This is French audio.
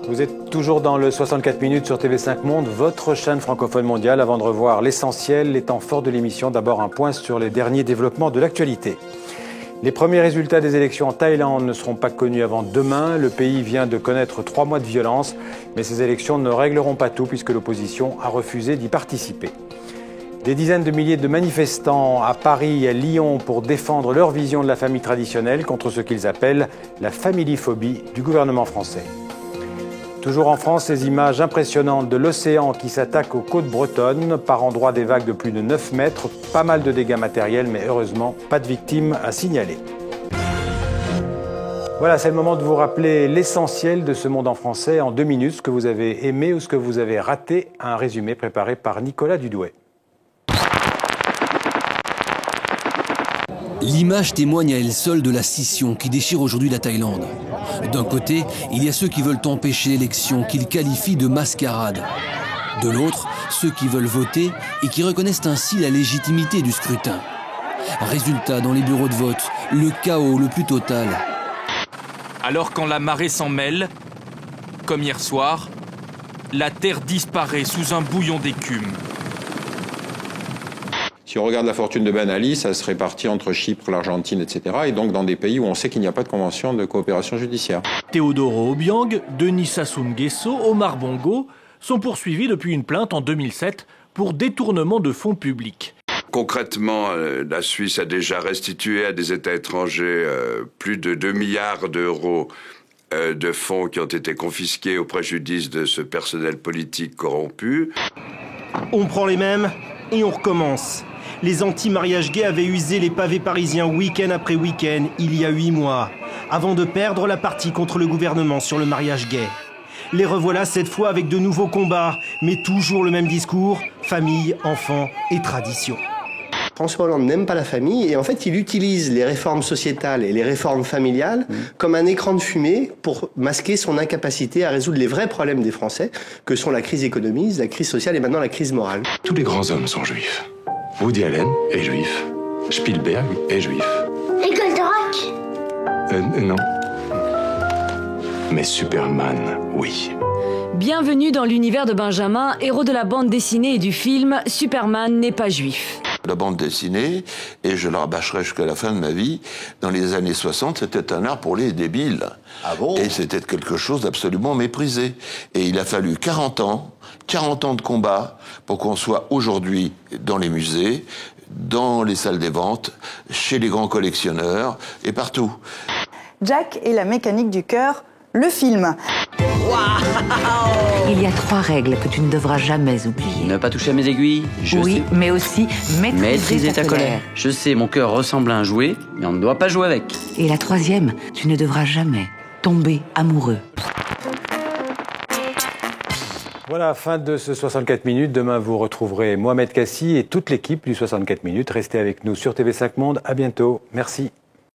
Vous êtes toujours dans le 64 minutes sur TV5 Monde, votre chaîne francophone mondiale. Avant de revoir l'essentiel, les temps forts de l'émission, d'abord un point sur les derniers développements de l'actualité. Les premiers résultats des élections en Thaïlande ne seront pas connus avant demain. Le pays vient de connaître 3 mois de violence, mais ces élections ne régleront pas tout puisque l'opposition a refusé d'y participer. Des dizaines de milliers de manifestants à Paris et à Lyon pour défendre leur vision de la famille traditionnelle contre ce qu'ils appellent la familiphobie du gouvernement français. Toujours en France, ces images impressionnantes de l'océan qui s'attaque aux côtes bretonnes. Par endroits, des vagues de plus de 9 mètres. Pas mal de dégâts matériels, mais heureusement, pas de victimes à signaler. Voilà, c'est le moment de vous rappeler l'essentiel de ce monde en français en 2 minutes. Ce que vous avez aimé ou ce que vous avez raté. Un résumé préparé par Nicolas Dudouet. L'image témoigne à elle seule de la scission qui déchire aujourd'hui la Thaïlande. D'un côté, il y a ceux qui veulent empêcher l'élection, qu'ils qualifient de mascarade. De l'autre, ceux qui veulent voter et qui reconnaissent ainsi la légitimité du scrutin. Résultat, dans les bureaux de vote, le chaos le plus total. Alors quand la marée s'en mêle, comme hier soir, la terre disparaît sous un bouillon d'écume. Si on regarde la fortune de Ben Ali, ça se répartit entre Chypre, l'Argentine, etc. Et donc dans des pays où on sait qu'il n'y a pas de convention de coopération judiciaire. Teodoro Obiang, Denis Sassou Nguesso, Omar Bongo sont poursuivis depuis une plainte en 2007 pour détournement de fonds publics. Concrètement, la Suisse a déjà restitué à des États étrangers plus de 2 milliards d'euros de fonds qui ont été confisqués au préjudice de ce personnel politique corrompu. On prend les mêmes et on recommence. Les anti-mariages gays avaient usé les pavés parisiens week-end après week-end il y a 8 mois, avant de perdre la partie contre le gouvernement sur le mariage gay. Les revoilà cette fois avec de nouveaux combats, mais toujours le même discours, famille, enfants et tradition. François Hollande n'aime pas la famille et en fait il utilise les réformes sociétales et les réformes familiales comme un écran de fumée pour masquer son incapacité à résoudre les vrais problèmes des Français, que sont la crise économique, la crise sociale et maintenant la crise morale. Tous les grands hommes sont juifs. Woody Allen est juif. Spielberg est juif. Et Goldorak Non. Mais Superman, oui. Bienvenue dans l'univers de Benjamin, héros de la bande dessinée et du film Superman n'est pas juif. La bande dessinée, et je la rabâcherai jusqu'à la fin de ma vie, dans les années 60, c'était un art pour les débiles. Ah bon ? Et c'était quelque chose d'absolument méprisé. Et il a fallu 40 ans de combat pour qu'on soit aujourd'hui dans les musées, dans les salles des ventes, chez les grands collectionneurs et partout. Jack et la mécanique du cœur, le film. Il y a 3 règles que tu ne devras jamais oublier. Ne pas toucher à mes aiguilles, oui, mais aussi maîtriser ta colère. Je sais, mon cœur ressemble à un jouet, mais on ne doit pas jouer avec. Et la 3e, tu ne devras jamais tomber amoureux. Voilà, fin de ce 64 minutes. Demain, vous retrouverez Mohamed Kassi et toute l'équipe du 64 minutes. Restez avec nous sur TV5 Monde. À bientôt. Merci.